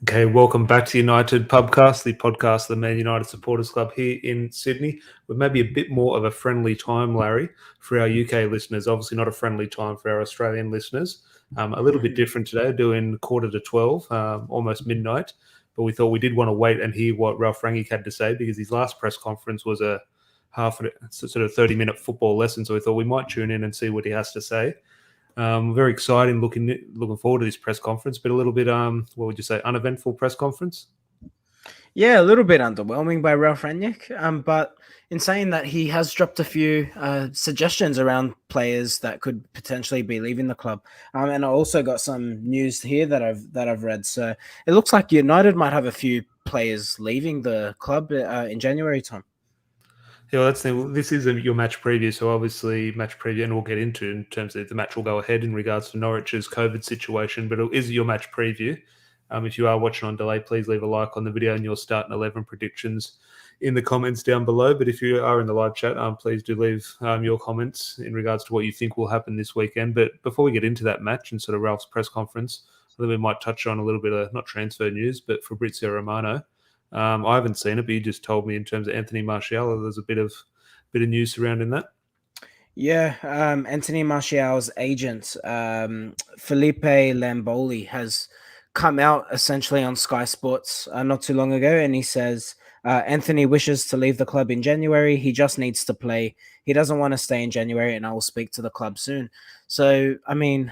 Okay, welcome back to United Pubcast, the podcast of the Man United Supporters Club here in Sydney, with maybe a bit more of a friendly time, Larry, for our UK listeners. Obviously not a friendly time for our Australian listeners. A little bit different today, doing 11:45, almost midnight. But we thought we did want to wait and hear what Ralf Rangnick had to say, because his last press conference was a sort of 30-minute football lesson. So we thought we might tune in and see what he has to say. Very exciting, looking forward to this press conference, but a little bit, what would you say, uneventful press conference? Yeah, a little bit underwhelming by Ralf Rangnick. But in saying that, he has dropped a few suggestions around players that could potentially be leaving the club. And I also got some news here that I've read. So it looks like United might have a few players leaving the club in January time. Yeah, well, this is your match preview, so obviously match preview, and we'll get into in terms of the match will go ahead in regards to Norwich's COVID situation, but it is your match preview. If you are watching on delay, please leave a like on the video and your starting 11 predictions in the comments down below. But if you are in the live chat, please do leave your comments in regards to what you think will happen this weekend. But before we get into that match and sort of Ralph's press conference, I think we might touch on a little bit of, not transfer news, but Fabrizio Romano. I haven't seen it, but you just told me in terms of Anthony Martial, there's a bit of news surrounding that. Yeah, Anthony Martial's agent, Felipe Lamboli, has come out essentially on Sky Sports not too long ago, and he says Anthony wishes to leave the club in January. He just needs to play. He doesn't want to stay in January, and I will speak to the club soon. So, I mean,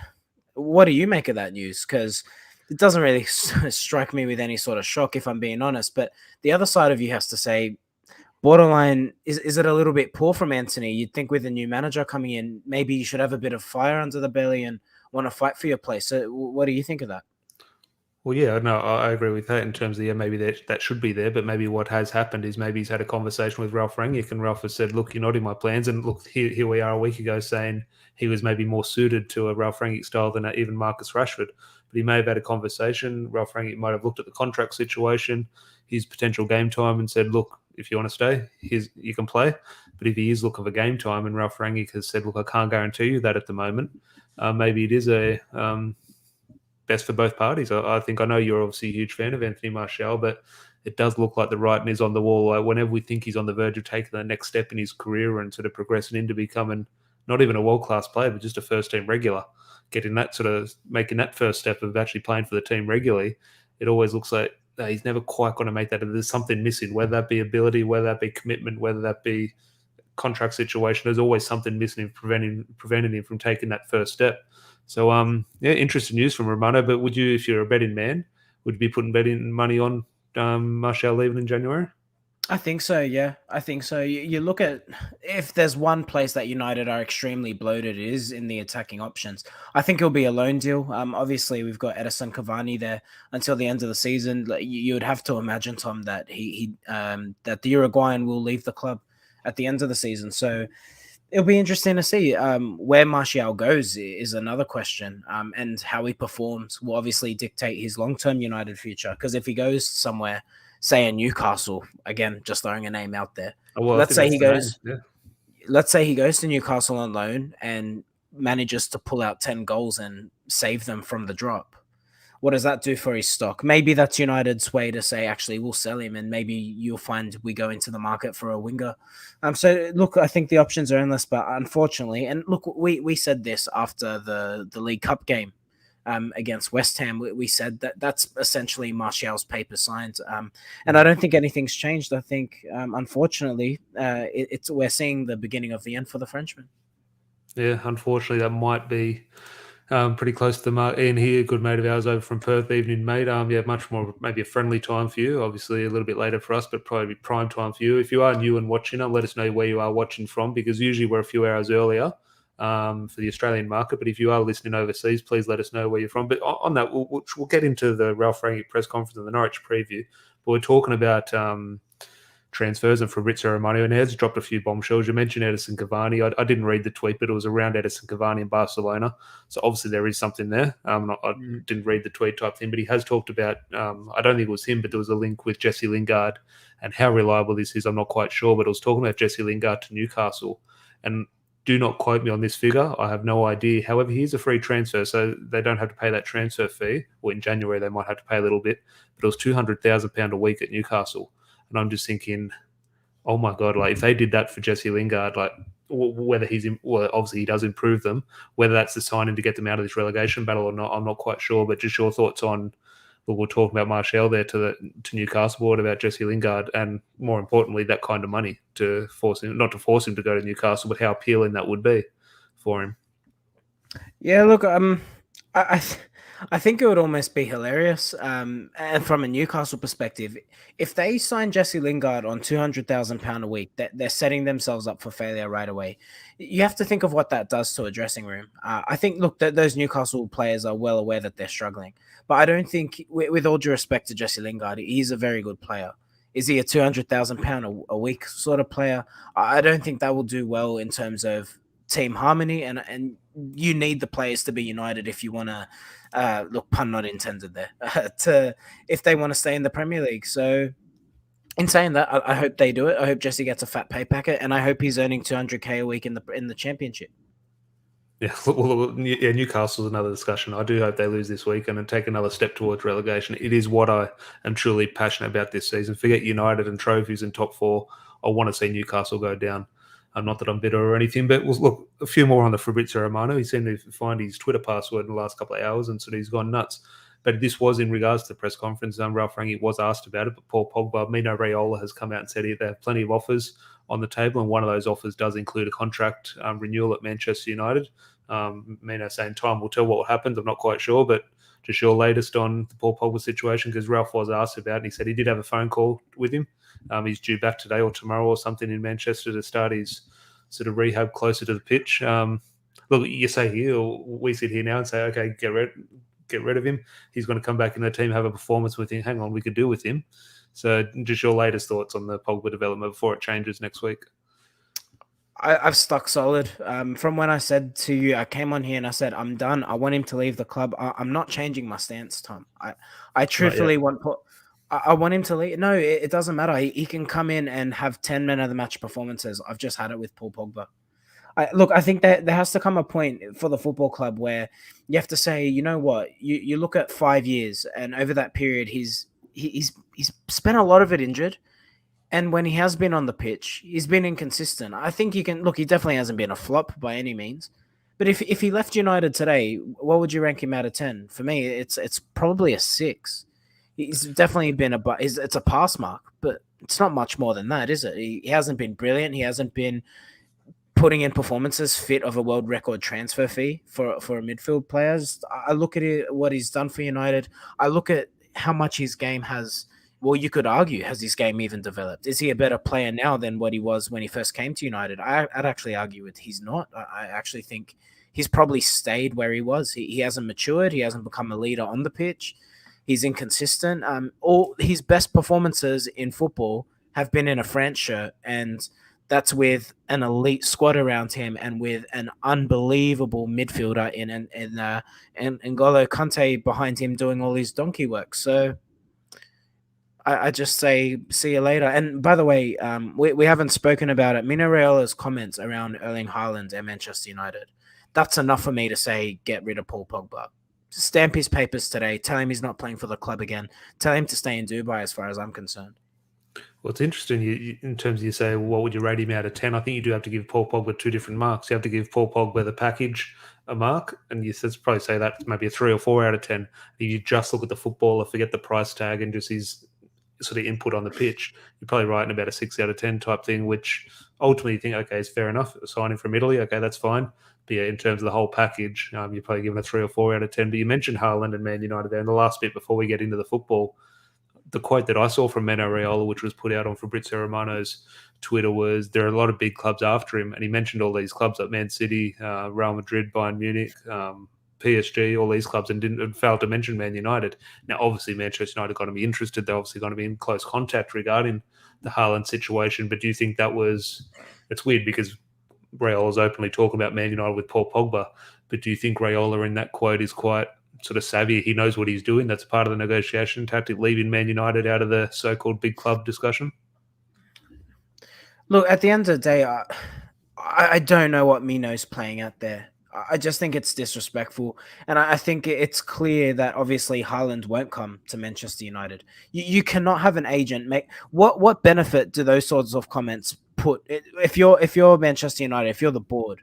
what do you make of that news? Because it doesn't really strike me with any sort of shock, if I'm being honest. But the other side of you has to say, borderline, is it a little bit poor from Anthony? You'd think with a new manager coming in, maybe you should have a bit of fire under the belly and want to fight for your place. So what do you think of that? Well, yeah, no, I agree with that in terms of, maybe that should be there, but maybe what has happened is maybe he's had a conversation with Ralf Rangnick, and Ralf has said, look, you're not in my plans, and look, here we are a week ago saying he was maybe more suited to a Ralf Rangnick style than even Marcus Rashford. But he may have had a conversation. Ralf Rangnick might have looked at the contract situation, his potential game time, and said, look, if you want to stay, you can play. But if he is looking for game time, and Ralf Rangnick has said, look, I can't guarantee you that at the moment, maybe it is a best for both parties. I think, I know you're obviously a huge fan of Anthony Martial, but it does look like the writing is on the wall. Like, whenever we think he's on the verge of taking the next step in his career and sort of progressing into becoming not even a world-class player, but just a first-team regular, making that first step of actually playing for the team regularly, it always looks like he's never quite going to make that. There's something missing, whether that be ability, whether that be commitment, whether that be contract situation. There's always something missing, preventing him from taking that first step. So, interesting news from Romano. But would you, if you're a betting man, would you be putting betting money on Martial leaving in January? I think so, yeah. I think so. You look at, if there's one place that United are extremely bloated, it is in the attacking options. I think it'll be a loan deal. Obviously, we've got Edison Cavani there until the end of the season. You would have to imagine, Tom, that that the Uruguayan will leave the club at the end of the season. So it'll be interesting to see where Martial goes is another question, and how he performs will obviously dictate his long-term United future. Because if he goes somewhere, say in Newcastle, again, just throwing a name out there, let's say he goes to Newcastle on loan and manages to pull out 10 goals and save them from the drop. What does that do for his stock? Maybe that's United's way to say, actually, we'll sell him, and maybe you'll find we go into the market for a winger. So look, I think the options are endless, but unfortunately, and look, we said this after the League Cup game against West Ham. We said that that's essentially Martial's paper signed, and I don't think anything's changed. I think, unfortunately, we're seeing the beginning of the end for the Frenchman. Yeah, unfortunately, that might be pretty close to the mark. Ian here, good mate of ours over from Perth, evening mate. Much more maybe a friendly time for you. Obviously, a little bit later for us, but probably prime time for you. If you are new and watching, let us know where you are watching from, because usually we're a few hours earlier for the Australian market. But if you are listening overseas, please let us know where you're from. But on that, we'll get into the Ralf Rangnick press conference and the Norwich preview. But we're talking about transfers and Fabrizio Romano, and he has dropped a few bombshells. You mentioned Edison Cavani. I didn't read the tweet, but it was around Edison Cavani in Barcelona. So obviously there is something there. I didn't read the tweet type thing, but he has talked about, I don't think it was him, but there was a link with Jesse Lingard, and how reliable this is, I'm not quite sure, but it was talking about Jesse Lingard to Newcastle. And Do not quote me on this figure. I have no idea. However, here's a free transfer, so they don't have to pay that transfer fee. Well, in January, they might have to pay a little bit, but it was £200,000 a week at Newcastle. And I'm just thinking, oh my God, like if they did that for Jesse Lingard, like whether well, obviously he does improve them, whether that's the signing to get them out of this relegation battle or not, I'm not quite sure. But just your thoughts on, well, we're talking about Martial there to Newcastle board about Jesse Lingard, and more importantly, that kind of money to force him, not to force him to go to Newcastle, but how appealing that would be for him. Yeah, look, I I think it would almost be hilarious. And from a Newcastle perspective, if they sign Jesse Lingard on £200,000 a week, they're setting themselves up for failure right away. You have to think of what that does to a dressing room. I think, look, those Newcastle players are well aware that they're struggling, but I don't think, with all due respect to Jesse Lingard, he's a very good player. Is he a £200,000 a week sort of player? I don't think that will do well in terms of team harmony, and you need the players to be united if you want to look, pun not intended there, if they want to stay in the Premier League. So in saying that, I hope they do it. I hope Jesse gets a fat pay packet, and I hope he's earning 200k a week in the Championship. Yeah, well, yeah, Newcastle's another discussion. I do hope they lose this week and take another step towards relegation. It is what I am truly passionate about this season. Forget United and trophies and top four. I want to see Newcastle go down. Not that I'm bitter or anything, but look, a few more on the Fabrizio Romano. He seemed to find his Twitter password in the last couple of hours, and so he's gone nuts. But this was in regards to the press conference. Ralf Rangnick was asked about it, but Paul Pogba, Mino Raiola has come out and said they have plenty of offers on the table, and one of those offers does include a contract renewal at Manchester United. Mino saying time will tell what happens. I'm not quite sure, but just your latest on the Paul Pogba situation, because Ralph was asked about it, and he said he did have a phone call with him. He's due back today or tomorrow or something in Manchester to start his sort of rehab closer to the pitch. Look, you say here, we sit here now and say, okay, get rid of him. He's going to come back in the team, have a performance with him. Hang on, we could deal with him. So just your latest thoughts on the Pogba development before it changes next week. I've stuck solid. From when I said to you, I came on here and I said, I'm done. I want him to leave the club. I'm not changing my stance, Tom. I truthfully want I want him to leave. No, it doesn't matter. He can come in and have 10 men of the match performances. I've just had it with Paul Pogba. I think that there has to come a point for the football club where you have to say, you know what, you look at 5 years, and over that period, he's spent a lot of it injured. And when he has been on the pitch, he's been inconsistent. I think you can look, he definitely hasn't been a flop by any means. But if he left United today, what would you rank him out of 10? For me, it's probably a 6. He's definitely been it's a pass mark, but it's not much more than that, is it? He hasn't been brilliant. He hasn't been putting in performances fit of a world record transfer fee for a midfield player. I look at what he's done for United. I look at how much his game has. Well, you could argue, has his game even developed? Is he a better player now than what he was when he first came to United? I'd actually argue with he's not. I actually think he's probably stayed where he was. He hasn't matured. He hasn't become a leader on the pitch. He's inconsistent. All his best performances in football have been in a France shirt, and that's with an elite squad around him and with an unbelievable midfielder in N'Golo Kante behind him doing all his donkey work. So I just say, see you later. And by the way, we haven't spoken about it. Mino Raiola's comments around Erling Haaland at Manchester United. That's enough for me to say, get rid of Paul Pogba. Stamp his papers today. Tell him he's not playing for the club again. Tell him to stay in Dubai as far as I'm concerned. Well, it's interesting in terms of you say, well, what would you rate him out of 10? I think you do have to give Paul Pogba 2 different marks. You have to give Paul Pogba the package a mark, and you probably say that's maybe a 3 or 4 out of 10. If you just look at the footballer, forget the price tag and just his sort of input on the pitch, you're probably writing about a 6 out of 10 type thing, which ultimately you think, okay, it's fair enough. Signing from Italy, okay, that's fine. But yeah, in terms of the whole package, you're probably giving a 3 or 4 out of 10. But you mentioned Haaland and Man United there in the last bit before we get into the football. The quote that I saw from Mino Raiola, which was put out on Fabrizio Romano's Twitter, was there are a lot of big clubs after him. And he mentioned all these clubs like Man City, Real Madrid, Bayern Munich, PSG, all these clubs, and didn't fail to mention Man United. Now, obviously, Manchester United are going to be interested. They're obviously going to be in close contact regarding the Haaland situation. But do you think that was... It's weird because Raiola's openly talking about Man United with Paul Pogba. But do you think Raiola in that quote is quite sort of savvy? He knows what he's doing. That's part of the negotiation tactic, leaving Man United out of the so-called big club discussion. Look, at the end of the day, I don't know what Mino's playing at there. I just think it's disrespectful. And I think it's clear that obviously Haaland won't come to Manchester United. You cannot have an agent make what benefit do those sorts of comments put if you're Manchester United, if you're the board,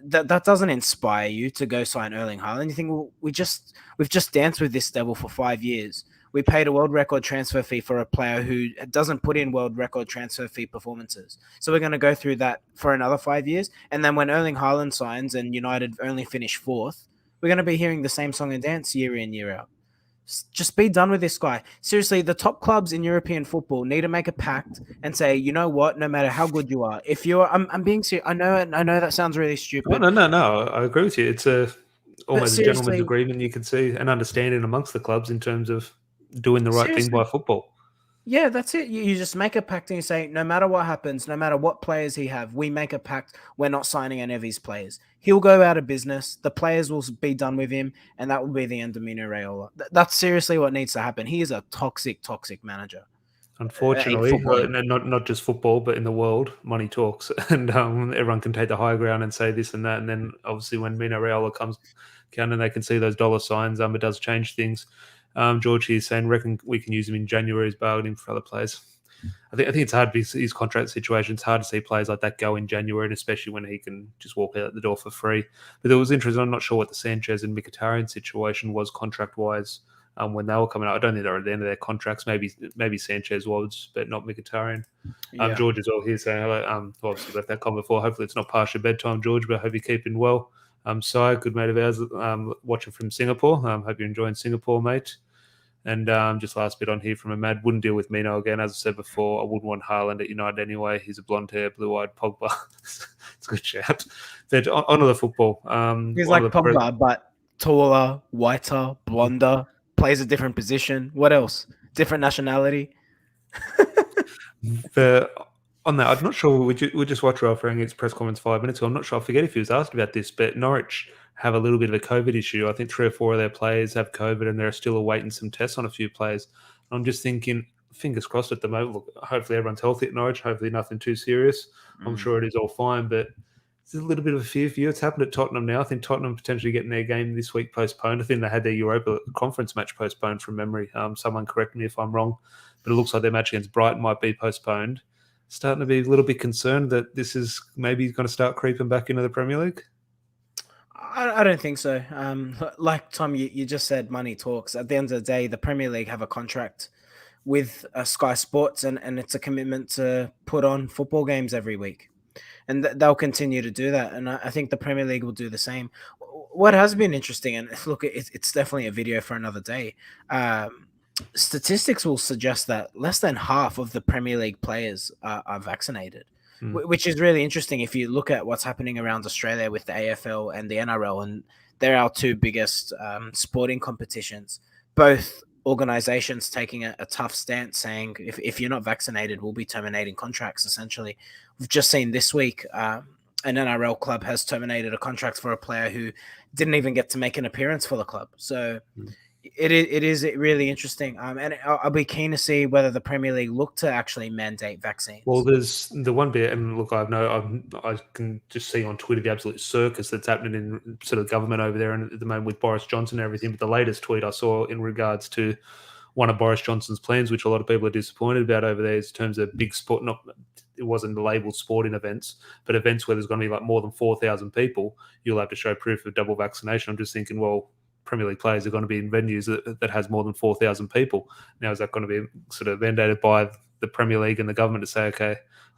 that doesn't inspire you to go sign Erling Haaland. You think, well, we've just danced with this devil for 5 years. We paid a world record transfer fee for a player who doesn't put in world record transfer fee performances. So we're going to go through that for another 5 years. And then when Erling Haaland signs and United only finish fourth, we're going to be hearing the same song and dance year in, year out. Just be done with this guy. Seriously, the top clubs in European football need to make a pact and say, you know what, no matter how good you are, if you're, I'm being serious. I know that sounds really Oh, stupid. no. I agree with you. It's almost a gentleman's Seriously, agreement. You can see an understanding amongst the clubs in terms of doing the right thing by seriously, football. yeah, that's it. You just make a pact and you say, no matter what happens, no matter what players he have, we make a pact. We're not signing any of his players. He'll go out of business. The players will be done with him, and that will be the end of Mino Raiola. That's seriously what needs to happen. He is a toxic manager. Unfortunately, Footballing. and not just football, but in the world, money talks, and everyone can take the high ground and say this and that, and then obviously when Mino Raiola comes down and they can see those dollar signs, it does change things. George here is saying, reckon we can use him in January as bargaining for other players. I think it's hard because his contract situation. It's hard to see players like that go in January, and especially when he can just walk out the door for free. But it was interesting. I'm not sure what the Sanchez and Mkhitaryan situation was contract wise. When they were coming out, I don't think they were at the end of their contracts. Maybe Sanchez was, but not Mkhitaryan. Yeah. George is all here saying hello. Obviously left that comment before. Hopefully it's not past your bedtime, George, but I hope you're keeping well. Si, good mate of ours, watching from Singapore. Hope you're enjoying Singapore, mate. And just last bit on here from a Mad, wouldn't deal with Mino again. As I said before, I wouldn't want Haaland at United anyway. He's a blonde hair, blue-eyed Pogba. It's a good shout. But onto the football. He's like Pogba, but taller, whiter, blonder, plays a different position. What else? Different nationality. But on that, I'm not sure. We just watched Ralf Rangnick's press conference 5 minutes ago. I'm not sure. I forget if he was asked about this, but Norwich have a little bit of a COVID issue. I think 3 or 4 of their players have COVID, and they're still awaiting some tests on a few players. I'm just thinking, fingers crossed at the moment. Look, hopefully everyone's healthy at Norwich. Hopefully nothing too serious. I'm sure it is all fine, but there's a little bit of a fear for you. It's happened at Tottenham now. I think Tottenham potentially getting their game this week postponed. I think they had their Europa Conference match postponed from memory. Someone correct me if I'm wrong, but it looks like their match against Brighton might be postponed. Starting to be a little bit concerned that this is maybe going to start creeping back into the Premier League. I don't think so. Like Tom, you just said, money talks. At the end of the day, the Premier League have a contract with Sky Sports, and it's a commitment to put on football games every week. And they'll continue to do that. And I think the Premier League will do the same. What has been interesting, and look, it's definitely a video for another day. Statistics will suggest that less than half of the Premier League players are vaccinated, which is really interesting if you look at what's happening around Australia with the AFL and the NRL, and they're our two biggest sporting competitions. Both organizations taking a tough stance, saying if you're not vaccinated, we'll be terminating contracts, essentially. We've just seen this week an NRL club has terminated a contract for a player who didn't even get to make an appearance for the club. So it is really interesting. And I'll be keen to see whether the Premier League look to actually mandate vaccines. Well, there's the one bit, and look, I can just see on Twitter the absolute circus that's happening in sort of government over there, and at the moment with Boris Johnson and everything. But the latest tweet I saw in regards to one of Boris Johnson's plans, which a lot of people are disappointed about over there, is in terms of big sport. It wasn't labelled sporting events, but events where there's going to be like more than 4,000 people. You'll have to show proof of double vaccination. I'm just thinking, well, Premier League players are going to be in venues that has more than 4,000 people. Now, is that going to be sort of mandated by the Premier League and the government to say, okay,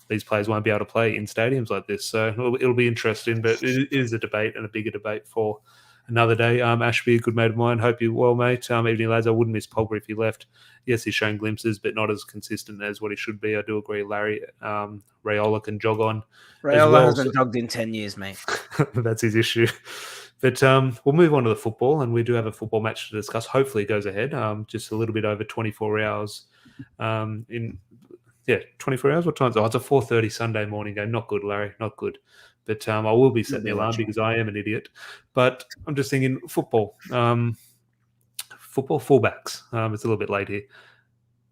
these players won't be able to play in stadiums like this? So it'll be interesting, but it is a debate and a bigger debate for another day. Ashby, a good mate of mine. Hope you're well, mate. Evening, lads. I wouldn't miss Pogba if he left. Yes, he's shown glimpses, but not as consistent as what he should be. I do agree. Larry Raiola can jog on. Raiola hasn't jogged in 10 years, mate. That's his issue. But we'll move on to the football, and we do have a football match to discuss. Hopefully it goes ahead. Just a little bit over 24 hours. 24 hours? What time is it? Oh, it's a 4:30 Sunday morning game. Not good, Larry. Not good. But I will be setting the alarm because I am an idiot. But I'm just thinking football. Football fullbacks. It's a little bit late here.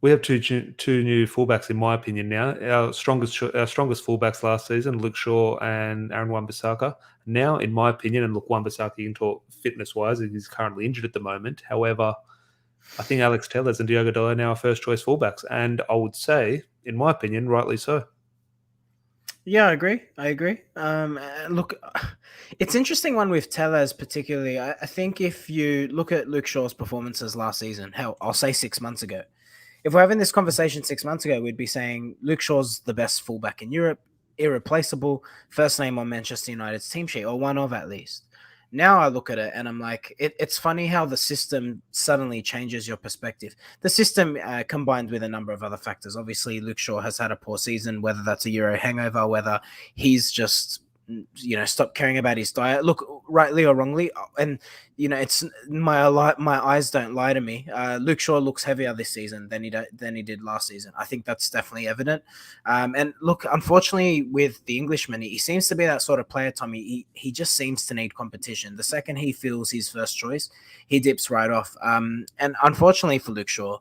We have two new fullbacks, in my opinion. Now, our strongest fullbacks last season, Luke Shaw and Aaron Wan-Bissaka. Now, in my opinion, and look, Wan-Bissaka, you can talk fitness-wise, he's currently injured at the moment. However, I think Alex Telles and Diogo Dalot now are first-choice fullbacks, and I would say, in my opinion, rightly so. Yeah, I agree. Look, it's interesting one with Tellez particularly. I think if you look at Luke Shaw's performances last season, hell, I'll say 6 months ago. If we're having this conversation 6 months ago, we'd be saying Luke Shaw's the best fullback in Europe, irreplaceable, first name on Manchester United's team sheet, or one of at least. Now I look at it and I'm like, it's funny how the system suddenly changes your perspective. The system combined with a number of other factors. Obviously, Luke Shaw has had a poor season, whether that's a Euro hangover, whether he's just stopped caring about his diet. Look, rightly or wrongly, and it's my eyes don't lie to me. Luke Shaw looks heavier this season than he did last season. I think that's definitely evident. And look, unfortunately, with the Englishman, he seems to be that sort of player, Tommy. He just seems to need competition. The second he feels his first choice, he dips right off. And unfortunately for Luke Shaw,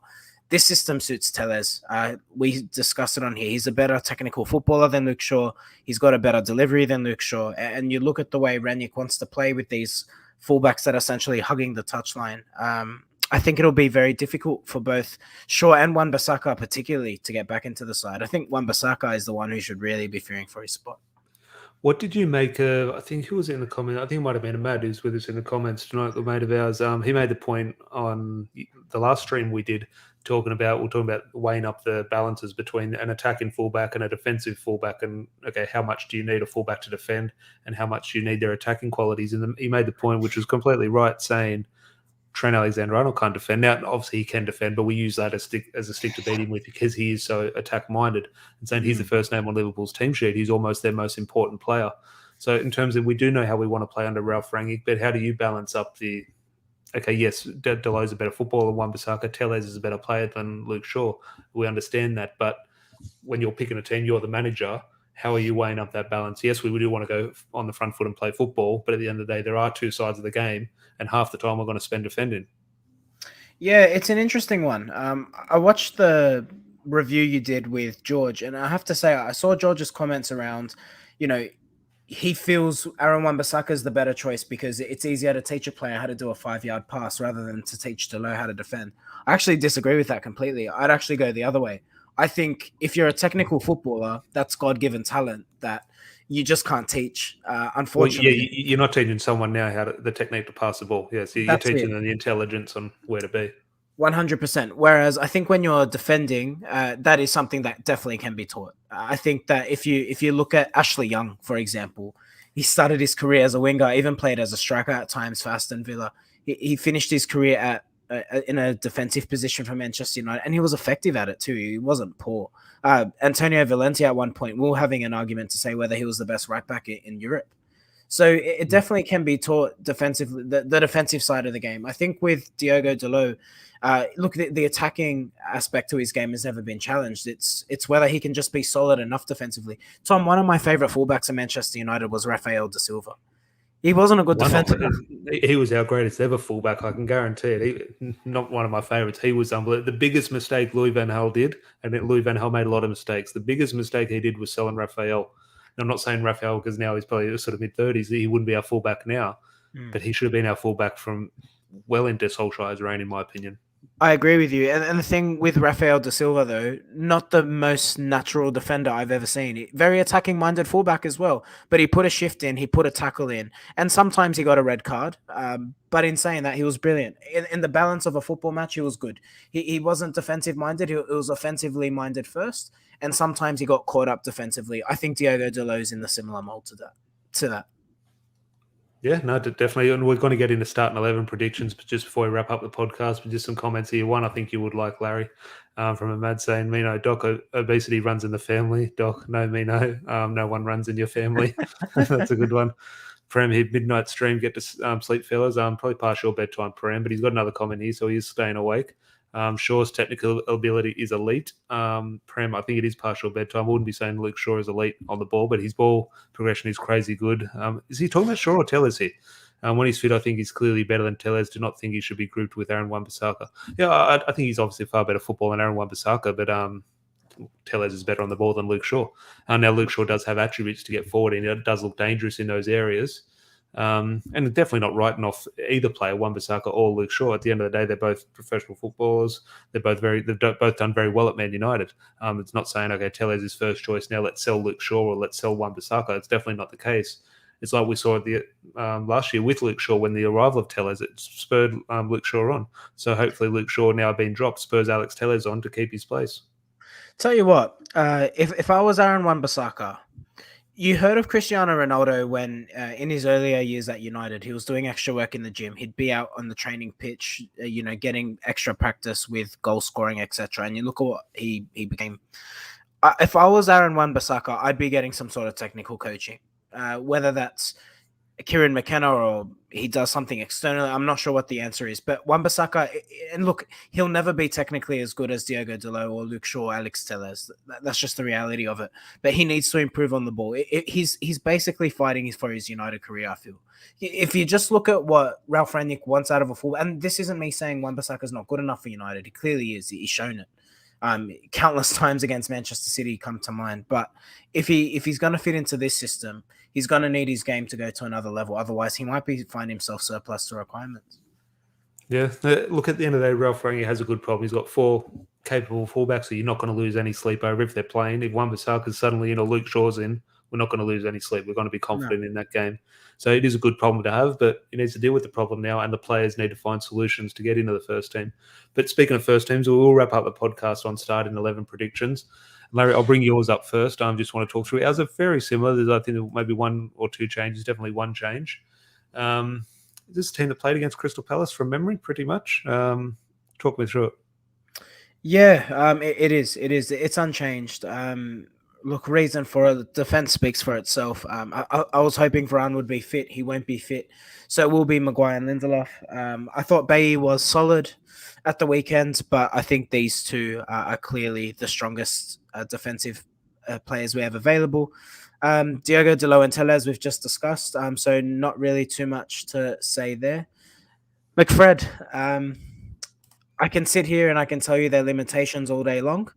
this system suits Tellez. We discussed it on here. He's a better technical footballer than Luke Shaw. He's got a better delivery than Luke Shaw. And you look at the way Rangnick wants to play with these fullbacks that are essentially hugging the touchline. I think it'll be very difficult for both Shaw and Wan-Bissaka particularly to get back into the side. I think Wan-Bissaka is the one who should really be fearing for his spot. What did you make of, I think who was in the comment? I think it might have been Ahmad who's with us in the comments tonight, the mate of ours. He made the point on the last stream we did, we're talking about weighing up the balances between an attacking fullback and a defensive fullback, and okay, how much do you need a fullback to defend and how much do you need their attacking qualities? And he made the point, which was completely right, saying Trent Alexander-Arnold can't defend. Now, obviously he can defend, but we use that as a stick to beat him with because he is so attack-minded. And saying he's the first name on Liverpool's team sheet, he's almost their most important player. So in terms of, we do know how we want to play under Ralf Rangnick, but how do you balance up the, okay, yes, Delot's a better footballer than Wan-Bissaka, Tellez is a better player than Luke Shaw. We understand that, but when you're picking a team, you're the manager. How are you weighing up that balance? Yes, we do want to go on the front foot and play football, but at the end of the day, there are two sides of the game, and half the time we're going to spend defending. Yeah, it's an interesting one. I watched the review you did with George, and I have to say, I saw George's comments around, he feels Aaron Wan-Bissaka is the better choice because it's easier to teach a player how to do a 5-yard pass rather than to teach Dalot how to defend. I actually disagree with that completely. I'd actually go the other way. I think if you're a technical footballer, that's God-given talent that you just can't teach. Unfortunately, well, you're not teaching someone now the technique to pass the ball. Yeah, so you're teaching them the intelligence on where to be. 100%. Whereas I think when you're defending, that is something that definitely can be taught. I think that if you look at Ashley Young, for example, he started his career as a winger, even played as a striker at times for Aston Villa. He finished his career in a defensive position for Manchester United, and he was effective at it too. He wasn't poor. Antonio Valencia at one point, we were having an argument to say whether he was the best right back in Europe. So it definitely can be taught defensively, the defensive side of the game. I think with Diogo Dalot, look, the attacking aspect to his game has never been challenged. It's whether he can just be solid enough defensively. Tom, one of my favorite fullbacks at Manchester United was Rafael da Silva. He wasn't a good defender. He was our greatest ever fullback, I can guarantee it. Not one of my favourites. He was unbelievable. The biggest mistake Louis van Gaal did, and Louis van Gaal made a lot of mistakes, the biggest mistake he did was selling Rafael. And I'm not saying Rafael because now he's probably sort of mid-30s. He wouldn't be our fullback now, but he should have been our fullback from well into Solskjaer's reign, in my opinion. I agree with you. And the thing with Rafael da Silva, though, not the most natural defender I've ever seen. Very attacking-minded fullback as well. But he put a shift in, he put a tackle in, and sometimes he got a red card. But in saying that, he was brilliant. In the balance of a football match, he was good. He wasn't defensive-minded. He was offensively-minded first, and sometimes he got caught up defensively. I think Diogo Dalot's in the similar mold to that. Yeah, no, definitely. And we're going to get into starting 11 predictions, but just before we wrap up the podcast, with just some comments here. One, I think you would like, Larry, from Ahmad saying, Mino, Doc, obesity runs in the family. Doc, no, Mino, no one runs in your family. That's a good one. Prem here, midnight stream, get to sleep, fellas. Probably past your bedtime, Prem, but he's got another comment here, so he's staying awake. Shaw's technical ability is elite. Prem, I think it is partial bedtime. I wouldn't be saying Luke Shaw is elite on the ball, but his ball progression is crazy good. Is he talking about Shaw or Tellez here? When he's fit, I think he's clearly better than Tellez. Do not think he should be grouped with Aaron Wan-Bissaka. Yeah, I think he's obviously far better football than Aaron Wan-Bissaka, but Tellez is better on the ball than Luke Shaw. Now Luke Shaw does have attributes to get forward, and it does look dangerous in those areas. And definitely not writing off either player, Wan-Bissaka or Luke Shaw. At the end of the day, they're both professional footballers. They've both done very well at Man United. It's not saying, okay, Tellez is first choice, now let's sell Luke Shaw or let's sell Wan-Bissaka. It's definitely not the case. It's like we saw at the last year with Luke Shaw when the arrival of Tellez, it spurred Luke Shaw on. So hopefully Luke Shaw now being dropped spurs Alex Tellez on to keep his place. Tell you what, if I was Aaron Wan-Bissaka, you heard of Cristiano Ronaldo when in his earlier years at United, he was doing extra work in the gym. He'd be out on the training pitch, getting extra practice with goal scoring, etc. And you look at what he became. If I was Aaron Wan-Bissaka, I'd be getting some sort of technical coaching, whether that's Kieran McKenna or he does something externally. I'm not sure what the answer is, but Wan-Bissaka, and look, he'll never be technically as good as Diogo Dalot or Luke Shaw, Alex Tellez. That's just the reality of it. But he needs to improve on the ball. He's basically fighting for his United career, I feel. If you just look at what Ralf Rangnick wants out of a full, and this isn't me saying Wan-Bissaka is not good enough for United. He clearly is. He's shown it. Countless times against Manchester City come to mind. But if he's going to fit into this system, he's going to need his game to go to another level. Otherwise, he might find himself surplus to requirements. Yeah, look, at the end of the day, Ralf Rangnick has a good problem. He's got 4 capable fullbacks, so you're not going to lose any sleep over if they're playing. If Wan-Bissaka's suddenly in or Luke Shaw's in, we're not going to lose any sleep. We're going to be confident in that game. So it is a good problem to have, but he needs to deal with the problem now, and the players need to find solutions to get into the first team. But speaking of first teams, we'll wrap up the podcast on starting 11 predictions. Larry, I'll bring yours up first. I just want to talk through it. Ours are very similar. There's, I think, maybe 1 or 2 changes, definitely 1 change. This team that played against Crystal Palace from memory, pretty much. Talk me through it. Yeah, it is. It's unchanged. Look, reason for it. The defense speaks for itself. I was hoping Varane would be fit. He won't be fit. So it will be Maguire and Lindelof. I thought Bailly was solid at the weekend, but I think these two are clearly the strongest defensive players we have available. Diogo Dalot and Tellez we've just discussed, so not really too much to say there. McFred, I can sit here and I can tell you their limitations all day long.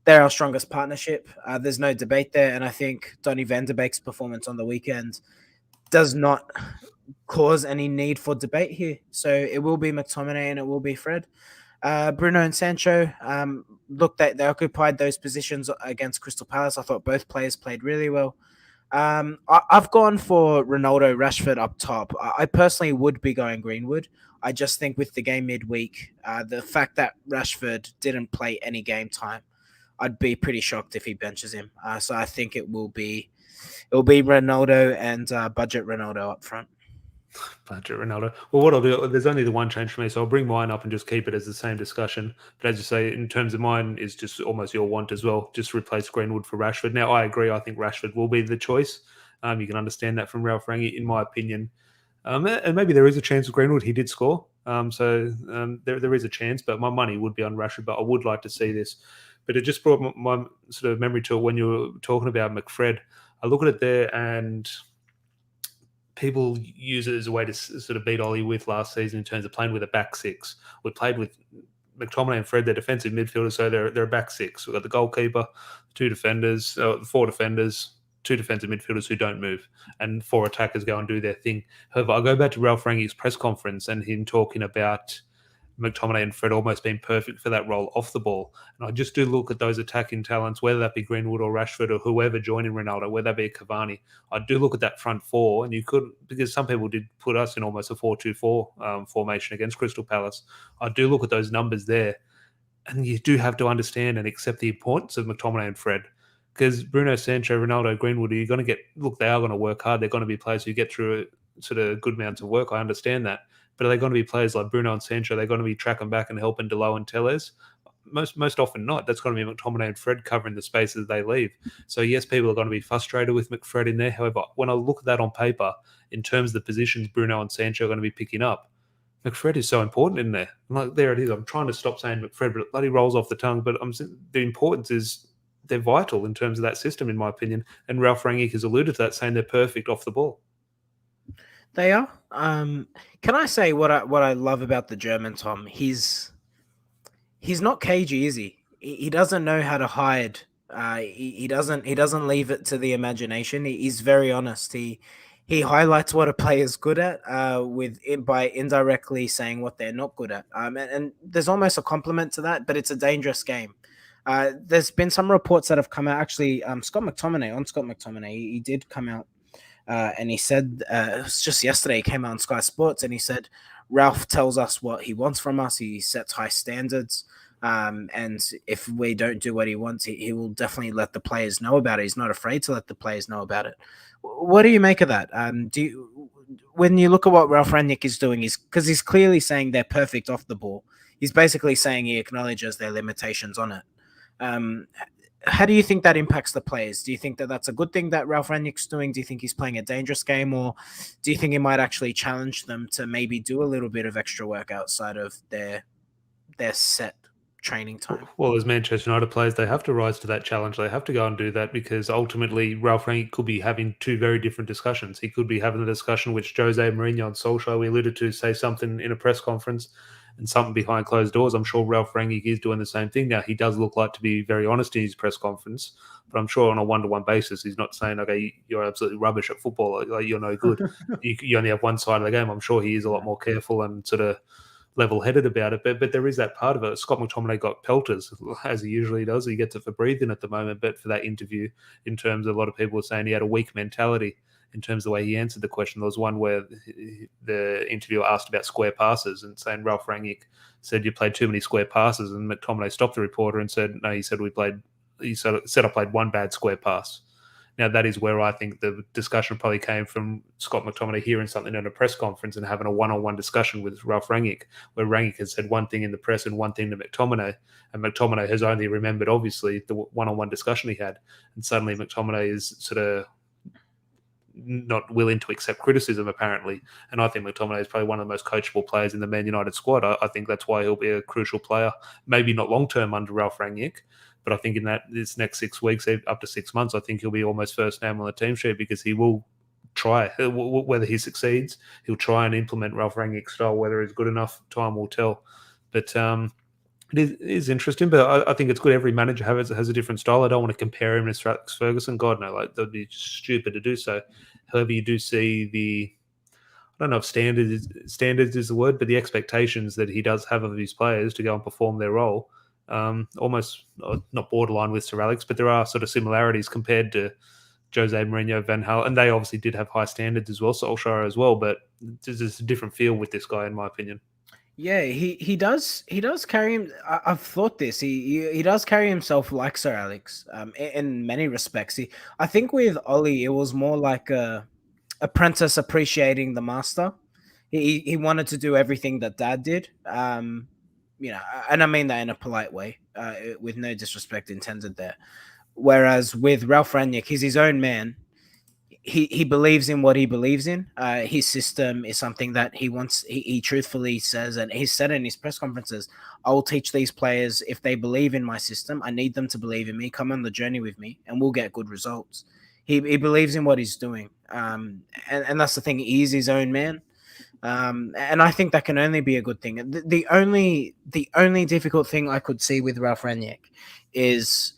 They're our strongest partnership. There's no debate there, and I think Donny van de Beek's performance on the weekend does not cause any need for debate here. So it will be McTominay and it will be Fred. Bruno and Sancho, look, they occupied those positions against Crystal Palace. I thought both players played really well. I've gone for Ronaldo, Rashford up top. I personally would be going Greenwood. I just think with the game midweek, the fact that Rashford didn't play any game time, I'd be pretty shocked if he benches him. So I think it will be Ronaldo and budget Ronaldo up front. Budget Ronaldo. Well, what I'll do, there's only the 1 change for me, so I'll bring mine up and just keep it as the same discussion. But as you say, in terms of mine, is just almost your want as well. Just replace Greenwood for Rashford. Now, I agree. I think Rashford will be the choice. You can understand that from Ralf Rangnick, in my opinion. And maybe there is a chance of Greenwood. He did score. So there is a chance, but my money would be on Rashford. But I would like to see this. But it just brought my sort of memory to it when you were talking about McFred. I look at it there, and people use it as a way to sort of beat Ollie with last season in terms of playing with a back 6. We played with McTominay and Fred, they're defensive midfielders, so they're a back 6. We've got the goalkeeper, 2 defenders, 4 defenders, 2 defensive midfielders who don't move, and 4 attackers go and do their thing. However, I go back to Ralf Rangnick's press conference and him talking about McTominay and Fred almost being perfect for that role off the ball. And I just do look at those attacking talents, whether that be Greenwood or Rashford or whoever joining Ronaldo, whether that be Cavani. I do look at that front 4, and you could, because some people did put us in almost a 4-2-4 formation against Crystal Palace. I do look at those numbers there, and you do have to understand and accept the importance of McTominay and Fred. Because Bruno, Sancho, Ronaldo, Greenwood, they are going to work hard. They're going to be players who get through sort of good amounts of work. I understand that. But are they going to be players like Bruno and Sancho? They're going to be tracking back and helping Dalot and Tellez? Most often not. That's going to be McTominay and Fred covering the spaces they leave. So yes, people are going to be frustrated with McFred in there. However, when I look at that on paper, in terms of the positions Bruno and Sancho are going to be picking up, McFred is so important in there. Like, there it is. I'm trying to stop saying McFred, but it bloody rolls off the tongue. But the importance is they're vital in terms of that system, in my opinion. And Ralf Rangnick has alluded to that, saying they're perfect off the ball. They are. Can I say what I love about the German, Tom? He's not cagey, is he? He doesn't know how to hide. He doesn't leave it to the imagination. He's very honest. He highlights what a player's good at with it by indirectly saying what they're not good at. And there's almost a compliment to that, but it's a dangerous game. There's been some reports that have come out. Actually, Scott McTominay, he did come out and he said, it was just yesterday, he came out on Sky Sports and he said, Ralf tells us what he wants from us. He sets high standards. And if we don't do what he wants, he will definitely let the players know about it. He's not afraid to let the players know about it. What do you make of that? When you look at what Ralf Rangnick is doing, because he's clearly saying they're perfect off the ball. He's basically saying he acknowledges their limitations on it. How do you think that impacts the players? Do you think that that's a good thing that Ralf Rangnick's doing? Do you think he's playing a dangerous game, or do you think he might actually challenge them to maybe do a little bit of extra work outside of their set training time? Well, as Manchester United players, they have to rise to that challenge. They have to go and do that because ultimately Ralf Rangnick could be having two very different discussions. He could be having the discussion which Jose Mourinho and Solskjaer, we alluded to, say something in a press conference and something behind closed doors. I'm sure Ralf Rangnick is doing the same thing. Now, he does look like to be very honest in his press conference, but I'm sure on a one-to-one basis, he's not saying, okay, you're absolutely rubbish at football, like you're no good. you only have one side of the game. I'm sure he is a lot more careful and sort of level-headed about it, but there is that part of it. Scott McTominay got pelters, as he usually does. He gets it for breathing at the moment, but for that interview, in terms of a lot of people were saying he had a weak mentality in terms of the way he answered the question. There was one where the interviewer asked about square passes and saying Ralf Rangnick said you played too many square passes, and McTominay stopped the reporter and said, no, he said I played one bad square pass. Now, that is where I think the discussion probably came from Scott McTominay hearing something in a press conference and having a one-on-one discussion with Ralf Rangnick, where Rangnick has said one thing in the press and one thing to McTominay, and McTominay has only remembered, obviously, the one-on-one discussion he had. And suddenly McTominay is sort of not willing to accept criticism, apparently. And I think McTominay is probably one of the most coachable players in the Man United squad. I think that's why he'll be a crucial player, maybe not long-term under Ralf Rangnick, but I think in this next 6 weeks, up to 6 months, I think he'll be almost first name on the team sheet because he will try. Whether he succeeds, he'll try and implement Ralf Rangnick's style. Whether it's good enough, time will tell. But it is interesting, but I think it's good. Every manager has a different style. I don't want to compare him to Alex Ferguson. God, no, like that'd be stupid to do so. However, you do see I don't know if standards is the word, but the expectations that he does have of his players to go and perform their role, almost not borderline with Sir Alex, but there are sort of similarities compared to Jose Mourinho, Van Gaal, and they obviously did have high standards as well, Solskjaer as well, but there's a different feel with this guy, in my opinion. Yeah, he does carry him. I've thought this. He does carry himself like Sir Alex. In many respects. I think with Ollie, it was more like a apprentice appreciating the master. He wanted to do everything that Dad did. And I mean that in a polite way, with no disrespect intended there. Whereas with Ralf Rangnick, he's his own man. He believes in what he believes in. His system is something that he wants. He truthfully says, and he's said in his press conferences, I will teach these players if they believe in my system. I need them to believe in me. Come on the journey with me, and we'll get good results. He believes in what he's doing, and that's the thing. He is his own man, and I think that can only be a good thing. The only difficult thing I could see with Ralf Rangnick is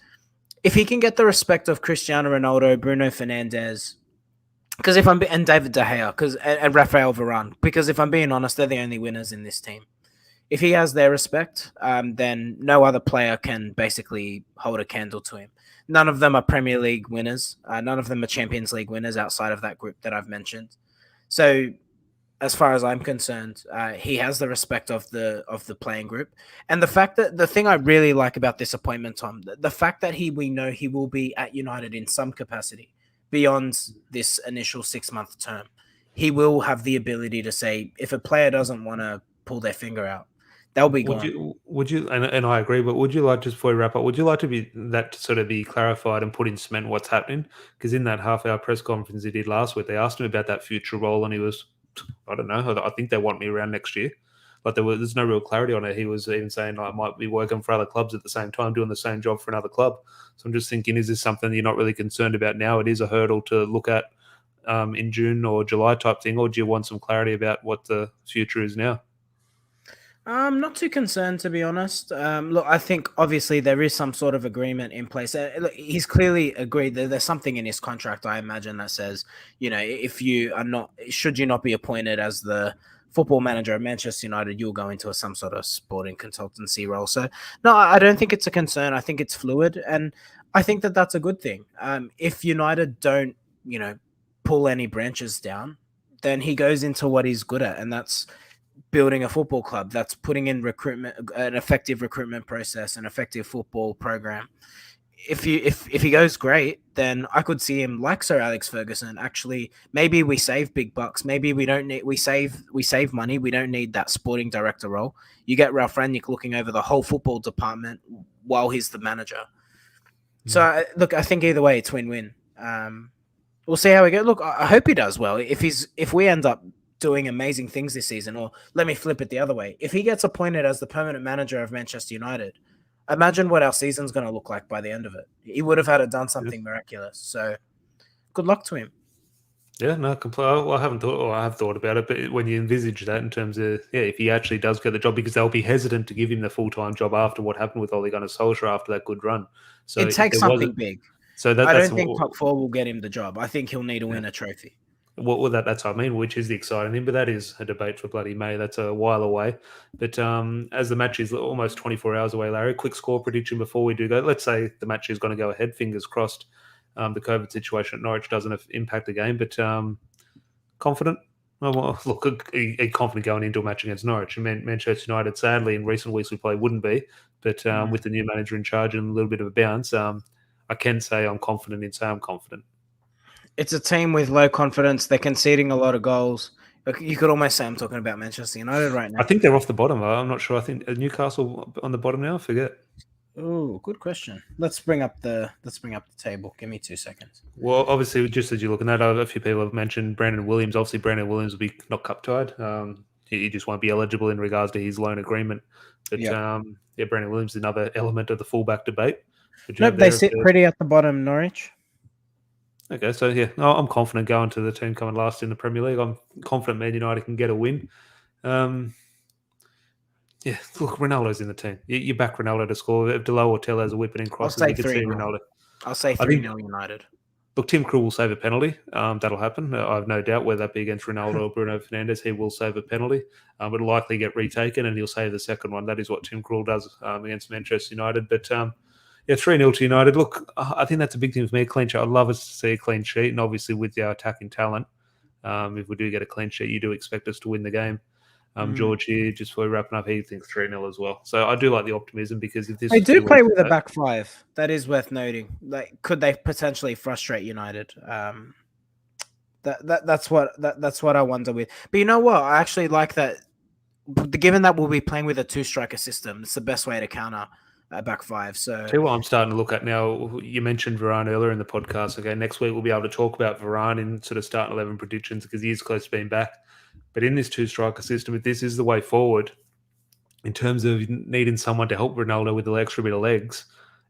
if he can get the respect of Cristiano Ronaldo, Bruno Fernandes. Because and David De Gea, and Rafael Varane, because if I'm being honest, they're the only winners in this team. If he has their respect, then no other player can basically hold a candle to him. None of them are Premier League winners. None of them are Champions League winners outside of that group that I've mentioned. So, as far as I'm concerned, he has the respect of the playing group, and the thing I really like about this appointment, Tom, the fact that we know he will be at United in some capacity. Beyond this initial 6-month term, he will have the ability to say, if a player doesn't want to pull their finger out, they'll be gone. Would you, and I agree, but would you like, just before we wrap up, would you like to be that to sort of be clarified and put in cement what's happening? Because in that half-hour press conference he did last week, they asked him about that future role, and he was, I don't know, I think they want me around next year. Like there's no real clarity on it. He was even saying I might be working for other clubs at the same time, doing the same job for another club. So I'm just thinking, is this something you're not really concerned about now? It is a hurdle to look at in June or July type thing, or do you want some clarity about what the future is now? I'm not too concerned, to be honest. Look, I think obviously there is some sort of agreement in place. Look, he's clearly agreed that there's something in his contract, I imagine, that says, if you are not, should you not be appointed as the football manager of Manchester United, you'll go into some sort of sporting consultancy role. So, no, I don't think it's a concern. I think it's fluid, and I think that that's a good thing. If United don't, pull any branches down, then he goes into what he's good at, and that's building a football club, that's putting in recruitment, an effective recruitment process, an effective football program. If he goes great, then I could see him like Sir Alex Ferguson. Actually, maybe we save big bucks. Maybe we save money. We don't need that sporting director role. You get Ralf Rangnick looking over the whole football department while he's the manager. So look, I think either way it's win-win. We'll see how we go. Look, I hope he does well. If we end up doing amazing things this season, or let me flip it the other way, if he gets appointed as the permanent manager of Manchester United, imagine what our season's going to look like by the end of it. He would have had to done something miraculous. So good luck to him. Yeah, no, completely. Well, I haven't thought, or I have thought about it, but when you envisage that in terms of, if he actually does get the job, because they'll be hesitant to give him the full-time job after what happened with Ole Gunnar Solskjaer after that good run. So it takes something big. So I don't think top four will get him the job. I think he'll need to win a trophy. Well, that's what I mean, which is the exciting thing, but that is a debate for bloody May. That's a while away. But as the match is almost 24 hours away, Larry, quick score prediction before we do go. Let's say the match is going to go ahead, fingers crossed. The COVID situation at Norwich doesn't impact the game, but confident? Well, look, confident going into a match against Norwich. Manchester United, sadly, in recent weeks we play wouldn't be, but with the new manager in charge and a little bit of a bounce, I can say I'm confident in saying I'm confident. It's a team with low confidence. They're conceding a lot of goals. You could almost say I'm talking about Manchester United right now. I think they're off the bottom. I'm not sure. I think Newcastle on the bottom now. I forget. Oh, good question. Let's bring up the table. Give me 2 seconds. Well, obviously, just as you look at that, a few people have mentioned Brandon Williams. Obviously, Brandon Williams will be not cup tied. He just won't be eligible in regards to his loan agreement. But Brandon Williams is another element of the fullback debate. Nope, they sit pretty at the bottom, Norwich. Okay, so I'm confident going to the team coming last in the Premier League. I'm confident Man United can get a win. Look, Ronaldo's in the team. You back Ronaldo to score. If DALOT or Tell has a whipping in crosses, you can see Ronaldo. I'll say 3-0 United. Look, Tim Krul will save a penalty. That'll happen. I have no doubt, whether that be against Ronaldo or Bruno Fernandes, he will save a penalty. It'll likely get retaken, and he'll save the second one. That is what Tim Krul does against Manchester United. But 3-0 to United. Look, I think that's a big thing for me. A clean sheet. I'd love us to see a clean sheet, and obviously with our attacking talent, if we do get a clean sheet, you do expect us to win the game. George here, just before wrapping up, he thinks 3-0 as well. So I do like the optimism, because if this they do play with a back five, that is worth noting. Like, could they potentially frustrate United? That's what I wonder with. But you know what? I actually like that. Given that we'll be playing with a 2-striker system, it's the best way to counter a back five. So tell you what I'm starting to look at now. You mentioned Varane earlier in the podcast. Okay, next week we'll be able to talk about Varane in sort of starting 11 predictions, because he is close to being back. But in this 2-striker system, if this is the way forward, in terms of needing someone to help Ronaldo with the extra bit of legs,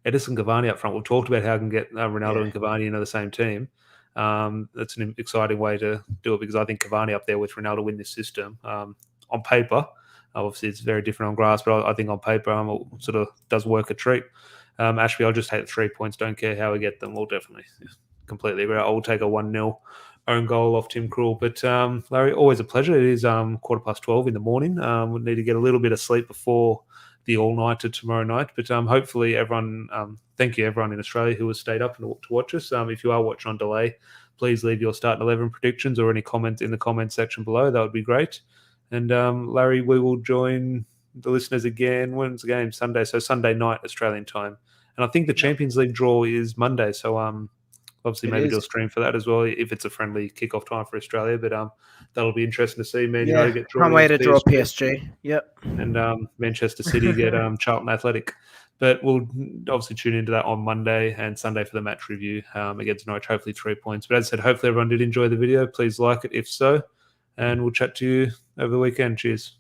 Edison Cavani up front. We've talked about how I can get Ronaldo and Cavani into the same team. That's an exciting way to do it, because I think Cavani up there with Ronaldo in this system. On paper, obviously it's very different on grass, but I think on paper it sort of does work a treat. Ashby, I'll just take the 3 points. Don't care how we get them. We'll definitely completely agree. I'll take a 1-0 own goal off Tim Krul. But Larry, always a pleasure. It is 12:15 in the morning. We need to get a little bit of sleep before the all-nighter tomorrow night. But hopefully everyone, thank you everyone in Australia who has stayed up to watch us. If you are watching on delay, please leave your starting 11 predictions or any comments in the comment section below. That would be great. And Larry, we will join the listeners again. When's the game? Sunday. So Sunday night Australian time. And I think the Champions League draw is Monday. So obviously maybe do a stream for that as well, if it's a friendly kickoff time for Australia. But that'll be interesting to see. Man United get drawn. Can't wait to draw PSG. Yep. And Manchester City get Charlton Athletic. But we'll obviously tune into that on Monday and Sunday for the match review against Norwich. Hopefully 3 points. But as I said, hopefully everyone did enjoy the video. Please like it if so. And we'll chat to you over the weekend. Cheers.